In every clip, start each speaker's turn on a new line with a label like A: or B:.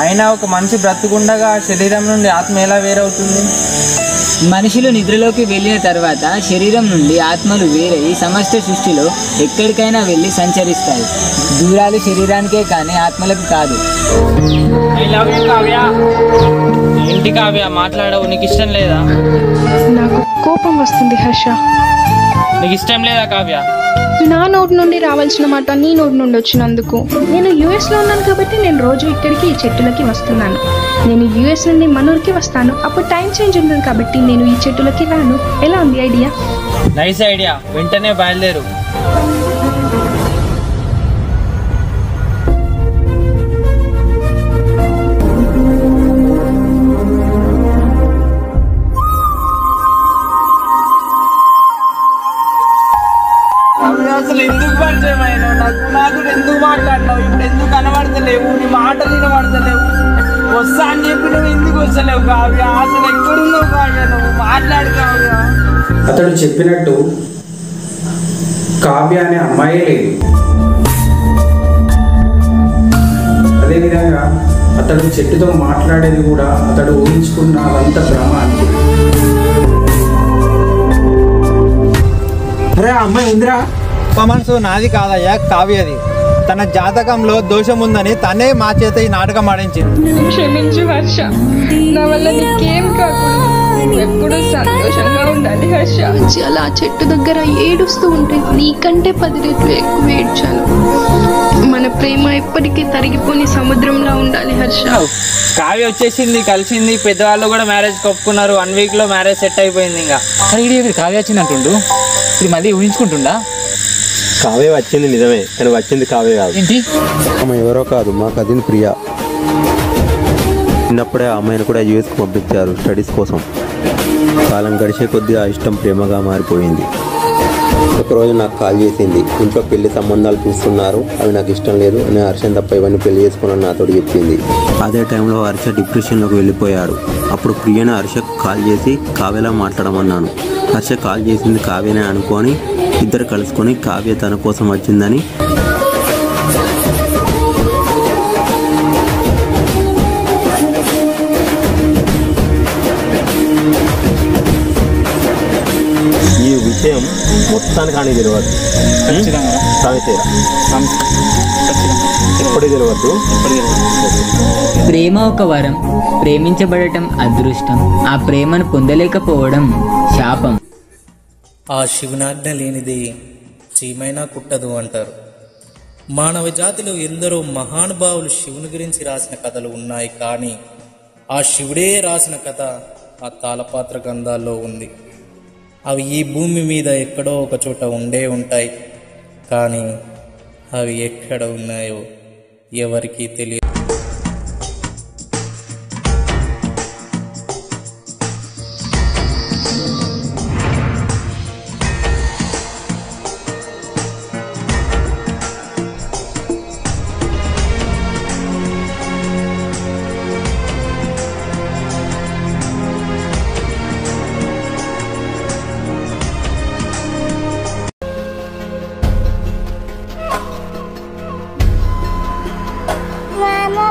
A: అయినా ఒక మనిషి బ్రతుకుండగా శరీరం నుండి ఆత్మ ఎలా వేరవుతుంది?
B: మనుషులు నిద్రలోకి వెళ్ళిన తర్వాత శరీరం నుండి ఆత్మలు వేరై సమస్త సృష్టిలో ఎక్కడికైనా వెళ్ళి సంచరిస్తాయి. దూరాలు శరీరానికే కానీ ఆత్మలకు కాదు.
A: I love you Kavya. ఏంటి కావ్య మాట్లాడవు? నీకు ఇష్టం లేదా?
C: నాకు కోపం వస్తుంది హర్ష.
A: నీకు ఇష్టం లేదా కావ్య?
C: నా నోటి నుండి రావాల్సిన మాట నీ నోటి నుండి వచ్చినందుకు. నేను యుఎస్లో ఉన్నాను కాబట్టి నేను రోజు ఇక్కడికి ఈ చెట్టులకి వస్తున్నాను. నేను యుఎస్ నుండి మనూరికి వస్తాను, అప్పుడు టైం చేంజ్ ఉంటుంది కాబట్టి నేను ఈ చెట్టులకి రాను. ఎలా ఉంది ఐడియా?
A: నైస్ ఐడియా, వెంటనే బయలుదేరు. అసలు ఎందుకు పరిచయం అయినావు? నాకు ఎందుకు మాట్లాడినావు? ఇప్పుడు ఎందుకు కనబడతలేవు? నీ మాటలు వినబడతలేవు. వస్తా అని చెప్పి నువ్వు ఎందుకు వస్తలేవు కావ్య? అసలు ఎక్కడున్నావు కావ్య? నువ్వు మాట్లాడు కావ్య.
D: అతడు చెప్పినట్టు కావ్య అనే అమ్మాయే లేదు. అదేవిధంగా అతడు చెట్టుతో మాట్లాడేది కూడా అతడు ఊహించుకున్న అదంతా భ్రమ అంతే.
E: అరే అమ్మాయి ఉందిరా. మనసు నాది కాదయ్యా, కావ్యది. తన జాతకంలో దోషం ఉందని తనే మా చేత ఈ నాటకం ఆడించింది.
C: క్షమించు హర్ష, నా వల్ల నీకేం కాకూడదు. ఎప్పుడు సంతోషంగా ఉండాలి హర్ష. అలా చెట్టు దగ్గర ఏడుస్తూ ఉంటే నీకంటే 10 రెట్లు ఎక్కువ ఏడ్చాను. మన ప్రేమ ఎప్పటికీ తరిగిపోని సముద్రంలా ఉండాలి హర్ష.
A: కావ్య వచ్చేసింది, కలిసింది, పెద్దవాళ్ళు కూడా మ్యారేజ్ ఒప్పుకున్నారు. 1 week లో మ్యారేజ్ సెట్ అయిపోయింది. ఇంకా
B: కావ్య వచ్చిందంటుండు, ఇప్పుడు మళ్ళీ ఊహించుకుంటుండా?
F: కావ్య వచ్చింది నిజమే, కానీ వచ్చింది కావ్య కాదు.
B: ఏంటి?
F: ఆమె ఎవరో కాదు, మా కజిన్ ప్రియా. చిన్నప్పుడే ఆ అమ్మాయిని కూడా యూఎస్కి పంపించారు స్టడీస్ కోసం. కాలం గడిచే కొద్దీ ఆ ఇష్టం ప్రేమగా మారిపోయింది. ఒకరోజు నాకు కాల్ చేసింది. ఇంట్లో పెళ్లి సంబంధాలు చూస్తున్నారు, అవి నాకు ఇష్టం లేదు, నేను హర్షని తప్ప ఇవన్నీ పెళ్లి చేసుకున్నాను నాతో చెప్పింది. అదే టైంలో హర్ష డిప్రెషన్లోకి వెళ్ళిపోయాడు. అప్పుడు ప్రియను హర్షకు కాల్ చేసి కావ్యలా మాట్లాడమన్నాను. హర్ష కాల్ చేసింది కావ్యనే అనుకొని ఇద్దరు కలుసుకొని కావ్య తన కోసం వచ్చిందని ఈ విషయం మొత్తానికి అని తెలియదు. ఎప్పుడు తెలియదు.
B: ప్రేమ ఒక వరం, ప్రేమించబడటం అదృష్టం, ఆ ప్రేమను పొందలేకపోవడం శాపం.
G: ఆ శివునాజ్ఞ లేనిదే చీమైనా కుట్టదు అంటారు. మానవ జాతిలో ఎందరో మహానుభావులు శివుని గురించి రాసిన కథలు ఉన్నాయి, కానీ ఆ శివుడే రాసిన కథ ఆ తాళపాత్ర గ్రంథాల్లో ఉంది. అవి ఈ భూమి మీద ఎక్కడో ఒక చోట ఉండే ఉంటాయి, కానీ అవి ఎక్కడ ఉన్నాయో ఎవరికీ తెలియదు.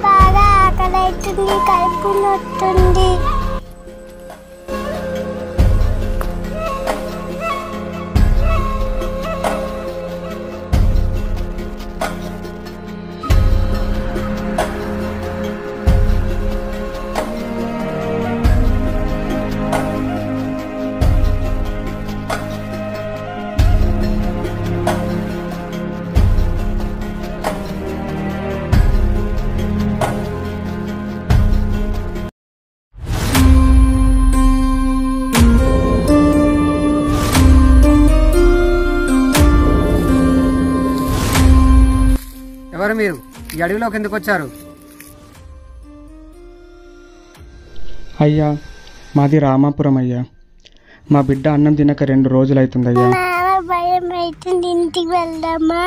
H: బాగా ఆకలైతుంది, కడుపు నొస్తుంది.
I: ఎవరు మీరు? ఈ అడవిలోకి ఎందుకు వచ్చారు?
J: అయ్యా, మాది రామాపురం అయ్యా. మా బిడ్డ అన్నం తినక 2 రోజులు అవుతుందయ్యా.
H: భయం అవుతుంది, ఇంటికి వెళ్దామా?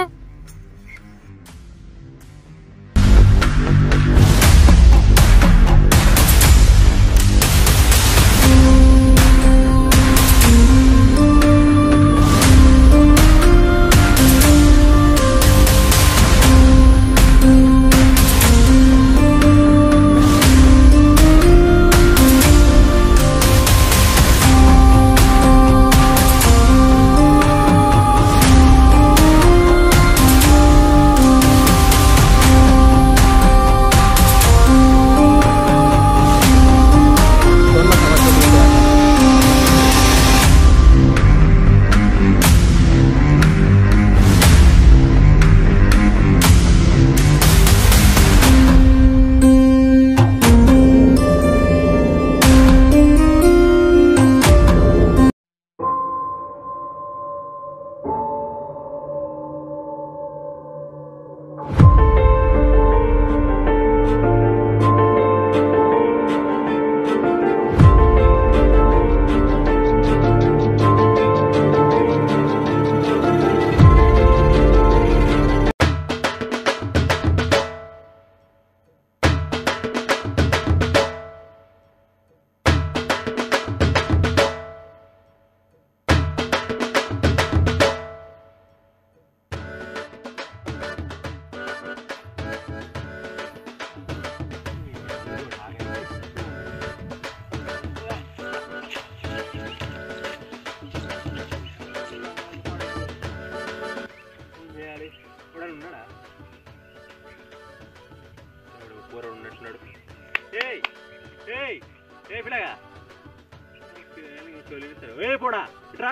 E: పోడా ఇట్రా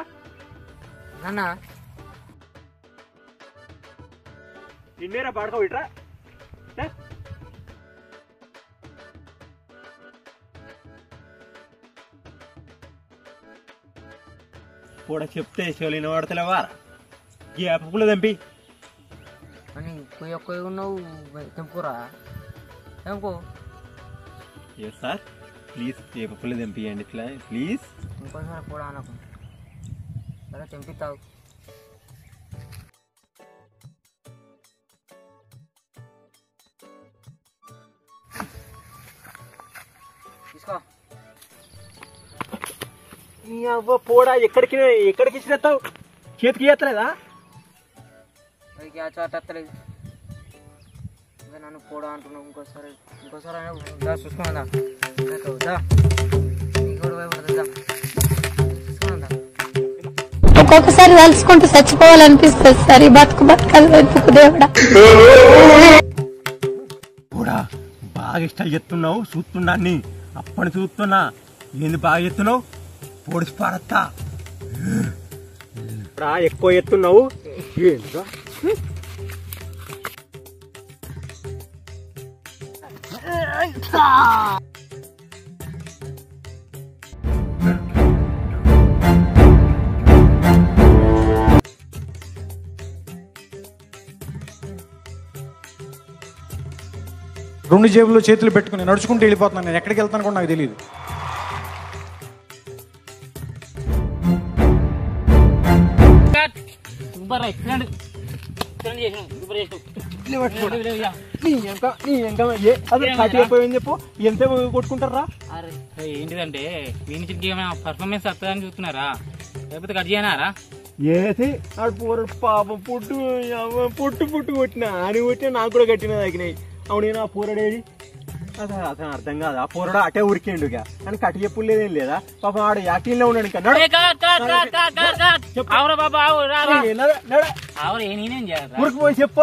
B: అన్నా
E: నిన్నేరా పాడుకో ఇట్రా కూడా చెప్తే చెవులు వినబడతలేవా ఈ అప్పులు తెంపి
B: అని కొయ్య ఉన్నావు తెంపురా తెంపు
E: సార్ ప్లీజ్ ఏ పప్పులు తెంపియండి ప్లీజ్
B: ఇంకోసారి కూడా అనకు సరే తెంపిస్తావు తీసుకో
E: పోడా ఎక్కడికి ఇచ్చినెత్తావు చేతికి ఎత్తలేదా
B: పైకి ఆచలేదు నన్ను పోడా అంటున్నావు ఇంకోసారి చూసుకున్నా
H: ఒక్కొక్కసారి తలుచుకుంటూ చచ్చిపోవాలనిపిస్తుంది సార్ ఈ బతుకు వెతుకు దేవుడా
E: పోడా బాగా ఇష్టాలు చెప్తున్నావు చూస్తున్నా అన్ని అప్పని చూస్తున్నా ఏంది బాగా చెప్తున్నావు పొడిచి పారత్తా ఎక్కువ ఎత్తున్నావు
K: రెండు జేబుల్లో చేతులు పెట్టుకుని నడుచుకుంటూ వెళ్ళిపోతున్నాను. నేను ఎక్కడికి వెళ్తాను కూడా నాకు తెలియదు.
E: చెప్పు ఎంత కొట్టుకుంటారా?
L: ఏంటిదంటే మీ నుంచి ఏమైనా పర్ఫార్మెన్స్ వస్తుందని చూస్తున్నారా లేకపోతే కట్ చేయనారా?
E: ఏది ఆడు పూర పాపం పుట్టు కొట్టినా అని కొట్టినా నాకు కూడా కట్టిన తగ్గినాయి. అవునేనా పూరడేది అసలు అతను అర్థం కాదు. ఆ పూరడు అటే ఉరికిండు కానీ కట్టి చెప్పులు లేదేం లేదా పాపం ఆడు యాక్టింగ్ లో ఉన్నాడు. ఇంకా ఉరికిపోయి చెప్పు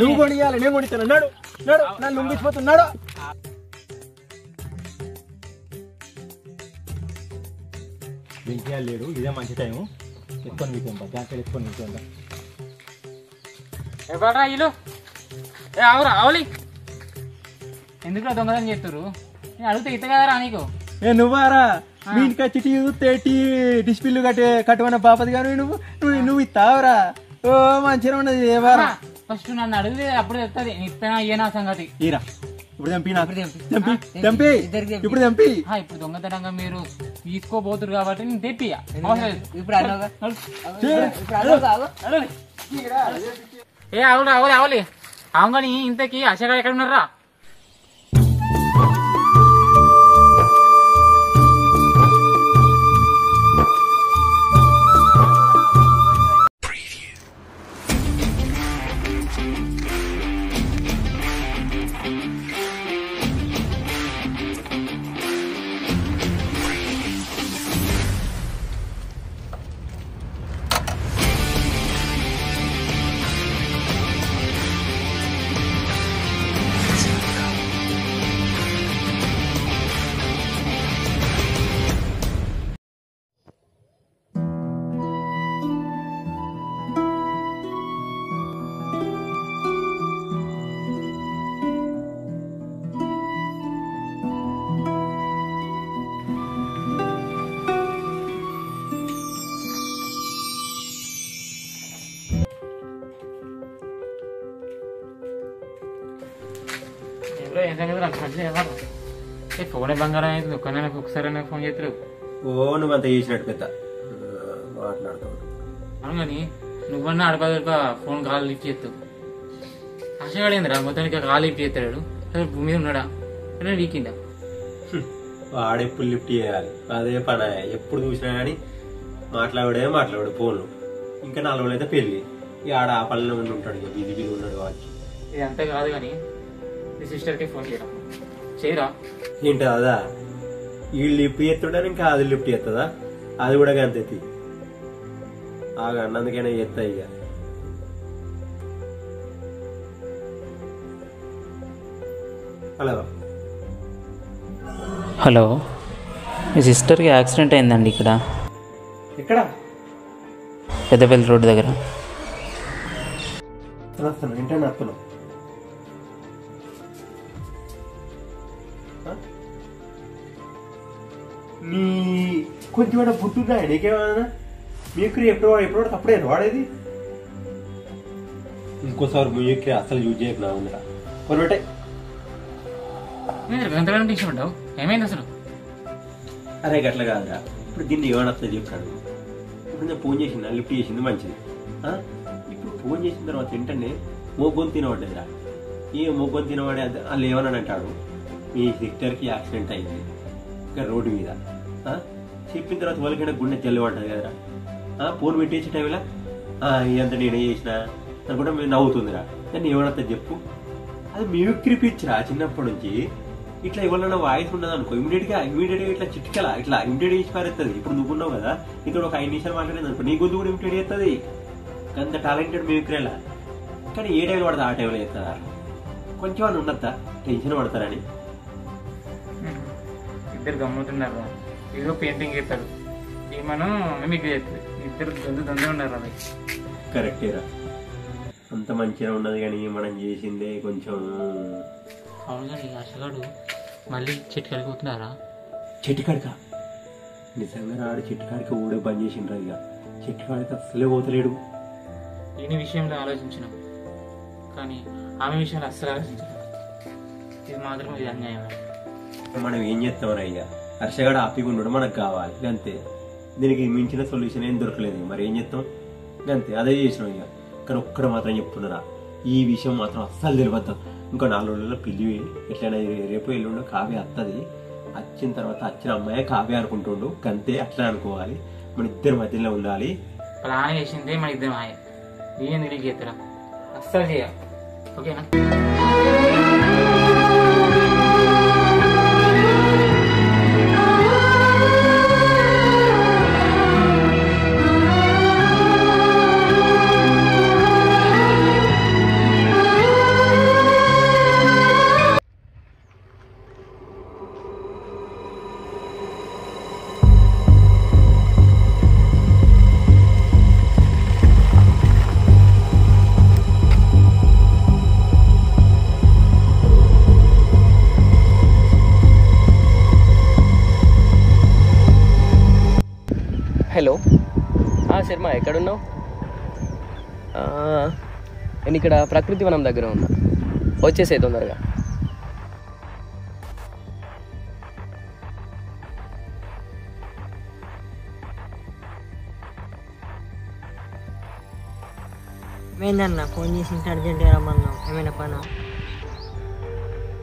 E: నువ్వు కొనియాలి నేను కొనిస్తాను. నడు నడు నన్ను లొంగిపోతున్నాడు. లేడు ఇదే మంచి టైము. ఎక్కుని వీకెంపా జాగ్రత్త ఎక్కుని వీకెంపా
L: ఎవరా వీళ్ళు ఆవురా ఆవులి ఎందుకు దొంగదని చెప్తారు? నేను అడిగితే ఇత కదరా నీకు.
E: నువ్వారా మీ ఇంటికి వచ్చి టీ డిస్ప్లేలు కట్టమన్న పాపది కానీ నువ్వు ఇస్తావరా? ఓ మంచిగా ఉన్నది. ఏవారా
L: ఫస్ట్ నన్ను అడిగితే అప్పుడు చెప్తాది ఇస్తానా అయ్యేనా సంగతి.
E: ఈరా ఇప్పుడు తెంపి నాకు తెంపి ఇప్పుడు తెంపి
L: ఇప్పుడు దొంగతనంగా మీరు తీసుకోబోతురు కాబట్టి నేను తెప్పియా. ఏ అవును అవలి అవలి అవును కానీ ఇంతకీ అశగా ఎక్కడ ఉన్నారా? ఫోనే బంగారం అయితే దుకాణానికి ఒకసారి ఫోన్ చేస్తారు.
E: ఓ నువ్వంతా చేసినట్టు పెద్ద మాట్లాడుతావు.
L: అవును కానీ నువ్వన్నా అడపదడప ఫోన్ కాల్ లిఫ్ట్ చేస్తావు. ఆశగాడేందిరా మొత్తానికి కాల్ లిఫ్ట్ చేస్తాడు. భూమి మీద ఉన్నాడా వీకిందా?
E: వాడెప్పుడు లిఫ్ట్ చేయాలి అదే పని. ఎప్పుడు చూసినా కానీ మాట్లాడు ఫోన్లు. ఇంకా 4 రోజులు అయితే పెళ్ళి. ఆడ ఆ పనిలో ఉండి ఉంటాడు. ఇక బిజీ ఉన్నాడు వాడికి.
L: ఇది అంతే కాదు కానీ మీ సిస్టర్కి ఫోన్ చేయరా?
E: ఏంటి అదా వీళ్ళు లిఫ్ట్ చేస్తుంటారు ఇంకా అది లిఫ్ట్ చేస్తుందా? అది కూడా అంతే అన్నందుకైనా చేస్తా. ఇక హలో
L: హలో, మీ సిస్టర్కి యాక్సిడెంట్ అయిందండి ఇక్కడ
E: ఎక్కడ?
L: పెద్దపల్లి రోడ్డు దగ్గర.
E: వస్తున్నాను, ఏంటంటే వస్తున్నాను. నీ కొంచెం ఏమైనా పుట్టుందా? నీకేమన్నా మీకు ఎప్పుడు తప్పుడే వాడేది. ఇంకోసారి మ్యూజిక్ అసలు యూజ్ చేయకు. నా ఉందిరా కొన్ని పెట్టాయి.
L: ఏమైంది అసలు?
E: అరే గట్ల కాదురా, ఇప్పుడు దీన్ని ఏమైనా వస్తుంది చెప్పాడు. ఇప్పుడు నేను ఫోన్ చేసిందా, లిఫ్ట్ చేసింది మంచిది. ఇప్పుడు ఫోన్ చేసిన తర్వాత వెంటనే మోగొని తినబడ్డదిరా. ఏ మోగొని తినబడే వాళ్ళు ఏమని అంటాడు, మీ సిస్టర్కి యాక్సిడెంట్ అయింది ఇక్కడ రోడ్డు మీద. చెప్పిన తర్వాత వాళ్ళకైనా గుండె జల్లి పడ్డది కదరా. ఫోన్ పెట్టేసే టైంలో ఇదంతా నేనే చేసిన అనుకుంటే మేము నవ్వుతుందిరా. దాన్ని ఏమన్నా చెప్పు. అది మ్యూక్రీ పిచ్చిరా. చిన్నప్పటి నుంచి ఇట్లా ఎవరైనా వాయిస్ ఉండదు అనుకో, ఇమీడియట్గా ఇట్లా చిట్కలా ఇట్లా ఇమిడియట్ చేసి పారేస్తుంది. ఇప్పుడు నువ్వు ఉన్నావు కదా, నీతో ఒక 5 నిమిషాలు మాట్లాడేది అనుకో, నీ గొంతు కూడా ఇమిడియట్ చేస్తుంది. అంత టాలెంటెడ్ మ్యూక్రీలా. కానీ ఏ టైంలో పడతా ఆ టైంలో చేస్తారా? కొంచెం అని ఉండద్దా, టెన్షన్ పడతారని.
L: ఇద్దరు గమ్ముతున్నారు, ఏదో పెయింటింగ్ చేస్తారు, ఏమనో మిమిక్ చేస్తుంది. ఇద్దరు దొంగ ఉన్నారు. అది
E: కరెక్టేరా, అంత మంచిగా ఉన్నది కానీ మనం చేసిందే కొంచెం.
L: అవును కానీ ఆశగాడు మళ్ళీ చెట్టుకాడికి పోతున్నారా?
E: చెట్టుకాడికా? నిజంగా రాడు చెట్టుకాడికి ఊడే బంద్ చేసిండ్రా. ఇక చెట్టుకాడికి అసలే పోతలేడు.
L: దీని విషయంలో ఆలోచించినాం కానీ ఆమె విషయంలో అస్సలు ఆలోచించలేదు. ఇది మాత్రం ఇది అన్యాయం.
E: మనం ఏం చేస్తామరా? ఇక హర్షగాడు హ్యాపీగా ఉండడం మనకు కావాలి అంతే. దీనికి మించిన సొల్యూషన్ ఏం దొరకలేదు. మరి ఏం చేస్తాం అంతే, అదే చేసినాం. ఇక కానీ ఒక్కడ మాత్రం చెప్తున్నారా, ఈ విషయం మాత్రం అస్సలు తెలియద్దాం. ఇంకో 4 రోజుల్లో పెళ్లి ఎట్లయినా రేపు ఎల్లుండో కావ్య వస్తుంది. వచ్చిన తర్వాత వచ్చిన అమ్మాయి కావ్య అనుకుంటుండు అంతే. అట్లా అనుకోవాలి, మన ఇద్దరి మధ్యలో ఉండాలి.
L: ప్లాన్ చేసిందే మన ఇద్దరు మాయ. నేను తిరిగి చేస్తారా? అస్సలు చేయాలి. ఓకేనా?
M: హలో శర్మ, ఎక్కడున్నావు? నేను ఇక్కడ ప్రకృతి వనం దగ్గర ఉన్నా, వచ్చేసే తొందరగా.
N: ఏందన్నా ఫోన్ చేసి ఇంత అర్జెంట్గా రమ్మన్నావు? ఏమైనా పనా?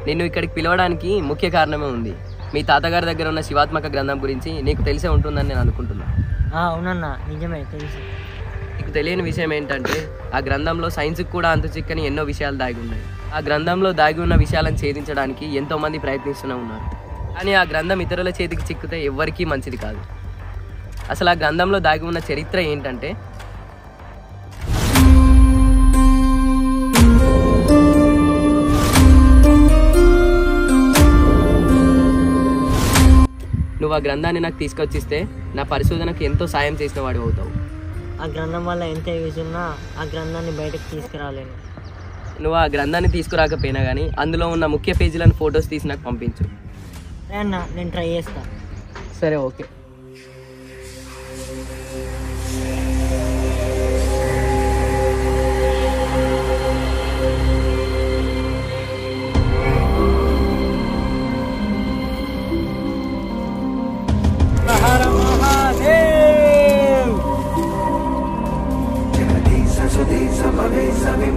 M: నిన్ను ఇక్కడికి పిలవడానికి ముఖ్య కారణమే ఉంది. మీ తాతగారి దగ్గర ఉన్న శివాత్మక గ్రంథం గురించి నీకు తెలిసే ఉంటుందని నేను అనుకుంటున్నా.
N: అవునన్నా, నిజమే, తెలుసు.
M: నీకు తెలియని విషయం ఏంటంటే ఆ గ్రంథంలో సైన్స్కి కూడా అంతు చిక్కని ఎన్నో విషయాలు దాగి ఉన్నాయి. ఆ గ్రంథంలో దాగి ఉన్న విషయాలను ఛేదించడానికి ఎంతోమంది ప్రయత్నిస్తూనే ఉన్నారు. కానీ ఆ గ్రంథం ఇతరుల చేతికి చిక్కితే ఎవ్వరికీ మంచిది కాదు. అసలు ఆ గ్రంథంలో దాగి ఉన్న చరిత్ర ఏంటంటే, నువ్వు ఆ గ్రంథాన్ని నాకు తీసుకొచ్చిస్తే నా పరిశోధనకు ఎంతో సాయం చేసిన వాడు అవుతావు.
N: ఆ గ్రంథం వల్ల ఎంత యూజ్ ఉన్నా ఆ గ్రంథాన్ని బయటకు తీసుకురాలేను.
M: నువ్వు ఆ గ్రంథాన్ని తీసుకురాకపోయినా కానీ అందులో ఉన్న ముఖ్య పేజీలను ఫొటోస్ తీసి నాకు పంపించు.
N: అన్న, నేను ట్రై చేస్తా.
M: సరే, okay.
A: Jagadish Sudhi Sabave Savi